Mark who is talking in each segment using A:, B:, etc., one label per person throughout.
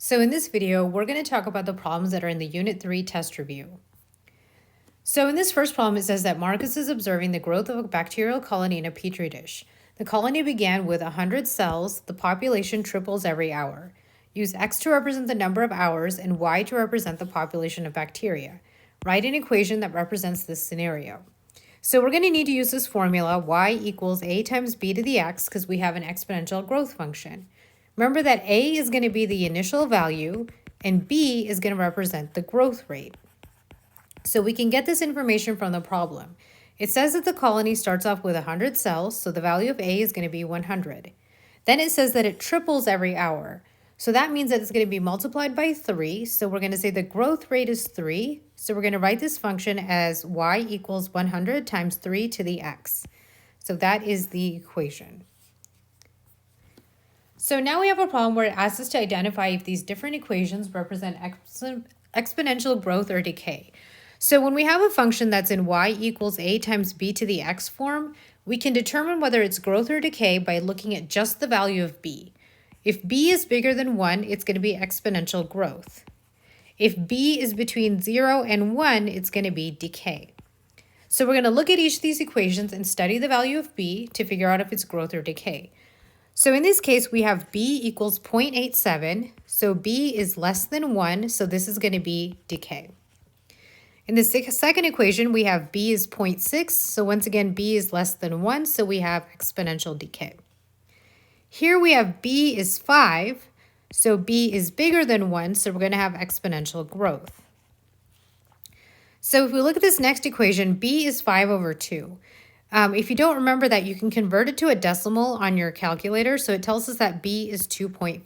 A: So in this video, we're going to talk about the problems that are in the Unit 3 test review. So in this first problem, it says that Marcus is observing the growth of a bacterial colony in a petri dish. The colony began with 100 cells. The population triples every hour. Use X to represent the number of hours and Y to represent the population of bacteria. Write an equation that represents this scenario. So we're going to need to use this formula, y equals a times b to the x, because we have an exponential growth function. Remember that a is going to be the initial value and b is going to represent the growth rate. So we can get this information from the problem. It says that the colony starts off with 100 cells, so the value of a is going to be 100. Then it says that it triples every hour. So that means that it's going to be multiplied by 3. So we're going to say the growth rate is 3. So we're going to write this function as y equals 100 times 3 to the x. So that is the equation. So now we have a problem where it asks us to identify if these different equations represent exponential growth or decay. So when we have a function that's in y equals a times b to the x form, we can determine whether it's growth or decay by looking at just the value of b. If b is bigger than 1, it's going to be exponential growth. If b is between 0 and 1, it's going to be decay. So we're going to look at each of these equations and study the value of b to figure out if it's growth or decay. So in this case, we have b equals 0.87, so b is less than 1, so this is going to be decay. In the second equation, we have b is 0.6, so once again, b is less than 1, so we have exponential decay. Here we have b is 5, so b is bigger than 1, so we're going to have exponential growth. So if we look at this next equation, b is 5 over 2. If you don't remember that, you can convert it to a decimal on your calculator, so it tells us that b is 2.5.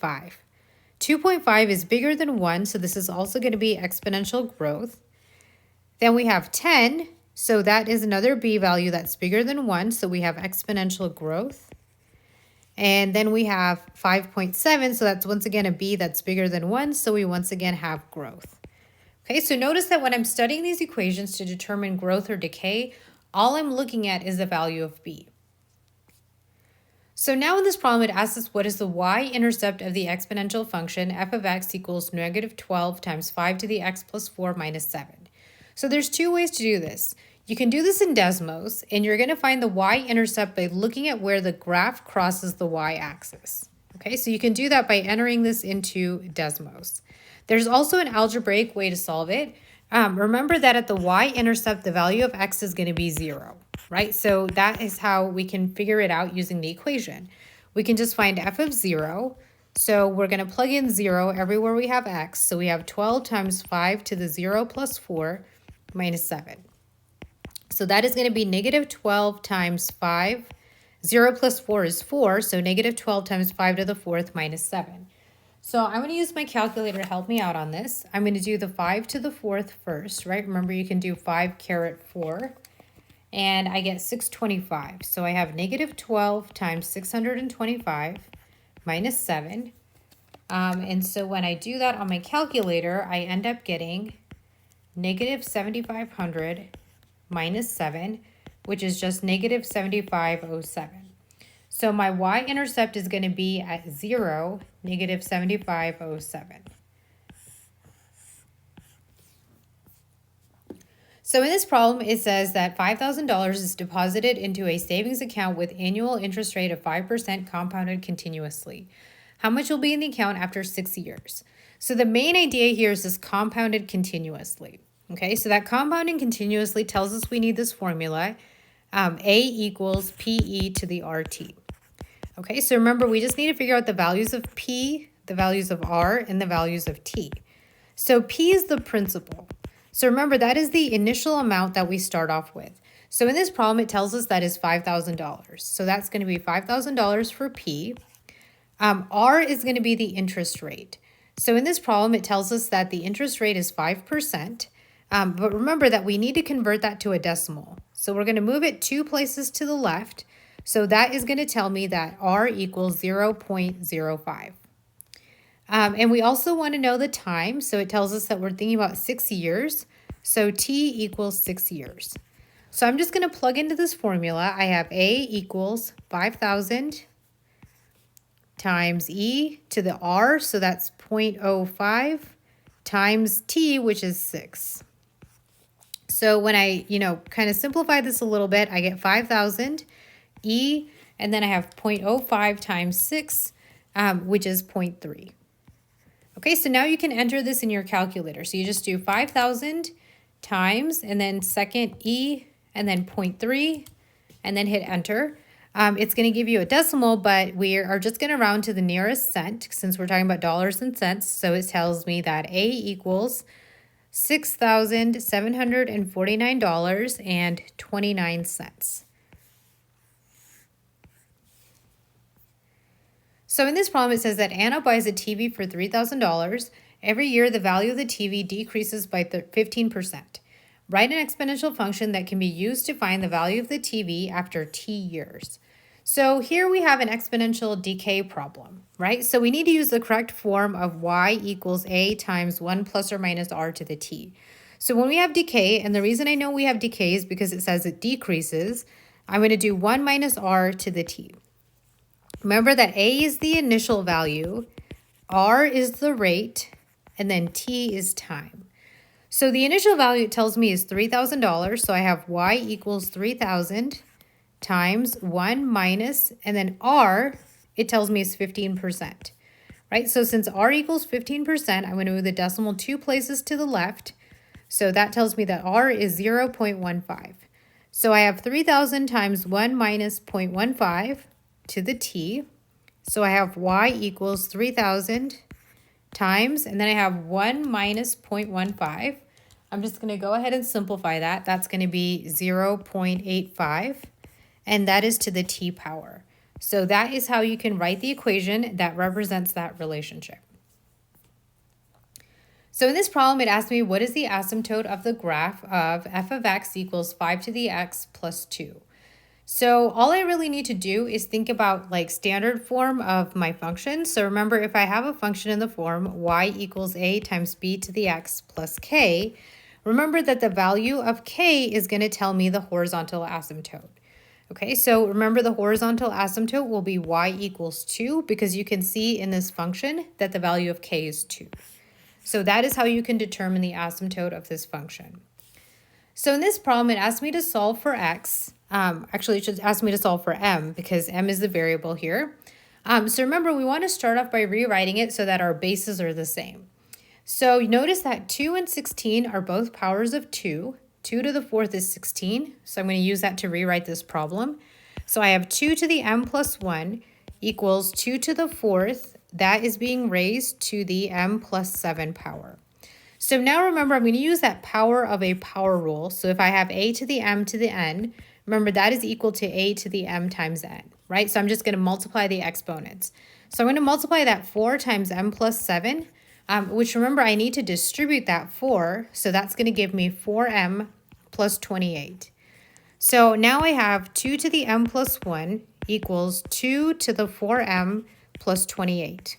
A: 2.5 is bigger than 1, so this is also going to be exponential growth. Then we have 10, so that is another b value that's bigger than 1, so we have exponential growth. And then we have 5.7, so that's once again a b that's bigger than 1, so we once again have growth. Okay, so notice that when I'm studying these equations to determine growth or decay, all I'm looking at is the value of b. So now in this problem, it asks us what is the y-intercept of the exponential function f of x equals negative 12 times 5 to the x plus 4 minus 7. So there's two ways to do this. You can do this in Desmos, and you're going to find the y-intercept by looking at where the graph crosses the y-axis. Okay, so you can do that by entering this into Desmos. There's also an algebraic way to solve it. Remember that at the y-intercept, the value of x is going to be 0, right? So that is how we can figure it out using the equation. We can just find f of 0. So we're going to plug in 0 everywhere we have x. So we have 12 times 5 to the 0 plus 4 minus 7. So that is going to be negative 12 times 5. 0 plus 4 is 4, so negative 12 times 5 to the 4th minus 7. So I'm going to use my calculator to help me out on this. I'm going to do the 5 to the 4th first, right? Remember, you can do 5 caret 4, and I get 625. So I have negative 12 times 625 minus 7. And so when I do that on my calculator, I end up getting negative 7,500 minus 7, which is just negative 7,507. So my y-intercept is going to be at 0, negative 7,507. So in this problem, it says that $5,000 is deposited into a savings account with annual interest rate of 5% compounded continuously. How much will be in the account after 6 years? So the main idea here is this compounded continuously. Okay, so that compounding continuously tells us we need this formula, A equals PE to the RT. Okay, so remember, we just need to figure out the values of P, the values of R, and the values of T. So P is the principal. So remember, that is the initial amount that we start off with. So in this problem, it tells us that is $5,000. So that's going to be $5,000 for P. R is going to be the interest rate. So in this problem, it tells us that the interest rate is 5%. But remember that we need to convert that to a decimal. So we're going to move it 2 places to the left. So that is going to tell me that R equals 0.05. And we also want to know the time. So it tells us that we're thinking about 6 years. So T equals 6 years. So I'm just going to plug into this formula. I have A equals 5,000 times e to the r, so that's 0.05, times t, which is 6. So when I, kind of simplify this a little bit, I get 5,000 e, and then I have 0.05 times 6, which is 0.3. Okay, so now you can enter this in your calculator. So you just do 5,000 times, and then second e, and then 0.3, and then hit enter. It's going to give you a decimal, but we are just going to round to the nearest cent since we're talking about dollars and cents. So it tells me that A equals $6,749.29. So in this problem, it says that Anna buys a TV for $3,000. Every year, the value of the TV decreases by 15%. Write an exponential function that can be used to find the value of the TV after t years. So here we have an exponential decay problem, right? So we need to use the correct form of y equals a times 1 plus or minus r to the t. So when we have decay, and the reason I know we have decay is because it says it decreases, I'm going to do 1 minus r to the t. Remember that a is the initial value, r is the rate, and then t is time. So the initial value it tells me is $3,000, so I have y equals 3,000 times 1 minus, and then r, it tells me is 15%, right? So since r equals 15%, I'm going to move the decimal 2 places to the left. So that tells me that r is 0.15. So I have 3,000 times 1 minus 0.15 to the t. So I have y equals 3,000 times, and then I have 1 minus 0.15. I'm just going to go ahead and simplify that. That's going to be 0.85, and that is to the t power. So that is how you can write the equation that represents that relationship. So in this problem, it asked me what is the asymptote of the graph of f of x equals 5 to the x plus 2. So all I really need to do is think about like standard form of my function. So remember, if I have a function in the form y equals a times b to the x plus k, remember that the value of k is going to tell me the horizontal asymptote. Okay, so remember the horizontal asymptote will be y equals 2 because you can see in this function that the value of k is 2. So that is how you can determine the asymptote of this function. So in this problem, it asked me to solve for x. Actually, it should ask me to solve for m because m is the variable here. So remember, we want to start off by rewriting it so that our bases are the same. So you notice that 2 and 16 are both powers of 2. 2 to the 4th is 16. So I'm going to use that to rewrite this problem. So I have 2 to the m plus 1 equals 2 to the 4th. That is being raised to the m plus 7 power. So now remember, I'm going to use that power of a power rule. So if I have a to the m to the n, remember that is equal to a to the m times n, right? So I'm just going to multiply the exponents. So I'm going to multiply that 4 times m plus 7, which remember I need to distribute that 4. So that's going to give me 4m plus 28. So now I have 2 to the m plus 1 equals 2 to the 4m plus 28.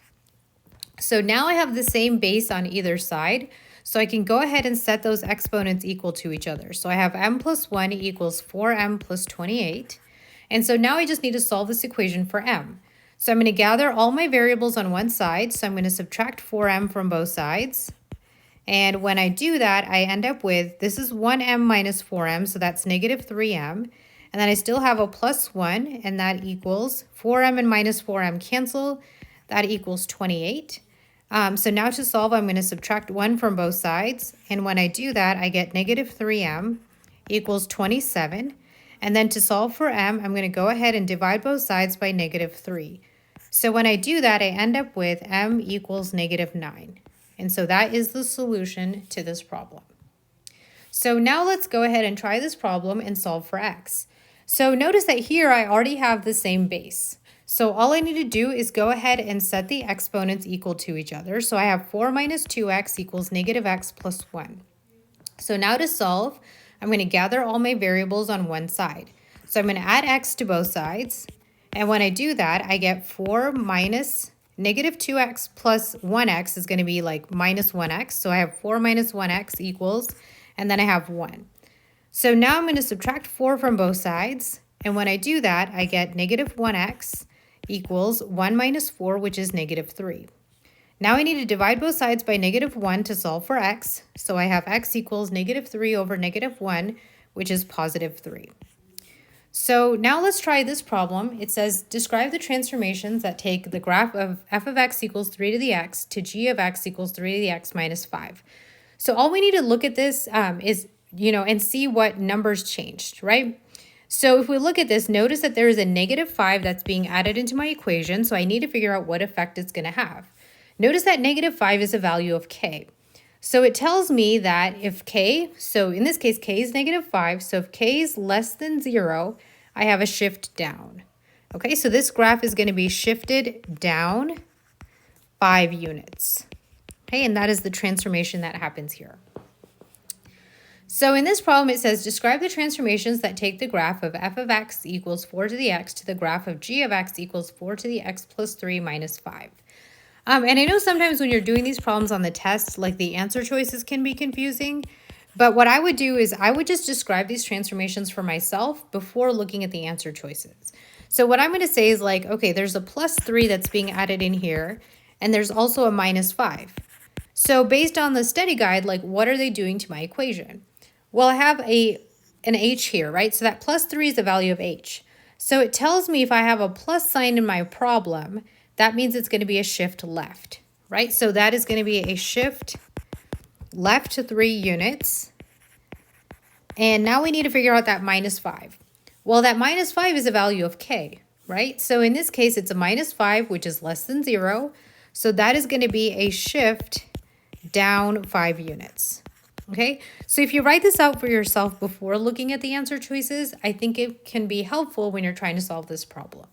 A: So now I have the same base on either side. So I can go ahead and set those exponents equal to each other. So I have m plus 1 equals 4m plus 28. And so now I just need to solve this equation for m. So I'm going to gather all my variables on one side. So I'm going to subtract 4m from both sides. And when I do that, I end up with, this is 1m minus 4m, so that's negative 3m. And then I still have a plus 1, and that equals 4m and minus 4m cancel. That equals 28. So now to solve, I'm going to subtract 1 from both sides. And when I do that, I get negative 3m equals 27. And then to solve for m, I'm going to go ahead and divide both sides by negative 3. So when I do that, I end up with m equals negative 9. And so that is the solution to this problem. So now let's go ahead and try this problem and solve for x. So notice that here I already have the same base. So all I need to do is go ahead and set the exponents equal to each other. So I have 4 minus 2x equals negative x plus 1. So now to solve, I'm going to gather all my variables on one side. So I'm going to add x to both sides. And when I do that, I get 4 minus negative 2x plus 1x is going to be like minus 1x. So I have 4 minus 1x equals, and then I have 1. So now I'm going to subtract 4 from both sides. And when I do that, I get negative 1x equals 1 minus 4, which is negative 3. Now I need to divide both sides by negative 1 to solve for x. So I have x equals negative 3 over negative 1, which is positive 3. So now let's try this problem. It says, describe the transformations that take the graph of f of x equals 3 to the x to g of x equals 3 to the x minus 5. So all we need to look at this is, and see what numbers changed, right? So if we look at this, notice that there is a negative 5 that's being added into my equation, so I need to figure out what effect it's going to have. Notice that negative 5 is a value of k. So it tells me that if k, so in this case, k is negative 5, so if k is less than 0, I have a shift down. Okay, so this graph is going to be shifted down 5 units. Okay, and that is the transformation that happens here. So in this problem, it says, describe the transformations that take the graph of f of x equals 4 to the x to the graph of g of x equals 4 to the x plus 3 minus 5. And I know sometimes when you're doing these problems on the test, like the answer choices can be confusing. But what I would do is I would just describe these transformations for myself before looking at the answer choices. So what I'm going to say is like, okay, there's a plus 3 that's being added in here, and there's also a minus 5. So based on the study guide, like what are they doing to my equation? Well, I have an h here, right? So that plus 3 is the value of h. So it tells me if I have a plus sign in my problem, that means it's going to be a shift left, right? So that is going to be a shift left to 3 units. And now we need to figure out that minus 5. Well, that minus 5 is a value of k, right? So in this case, it's a minus 5, which is less than 0. So that is going to be a shift down 5 units. Okay, so if you write this out for yourself before looking at the answer choices, I think it can be helpful when you're trying to solve this problem.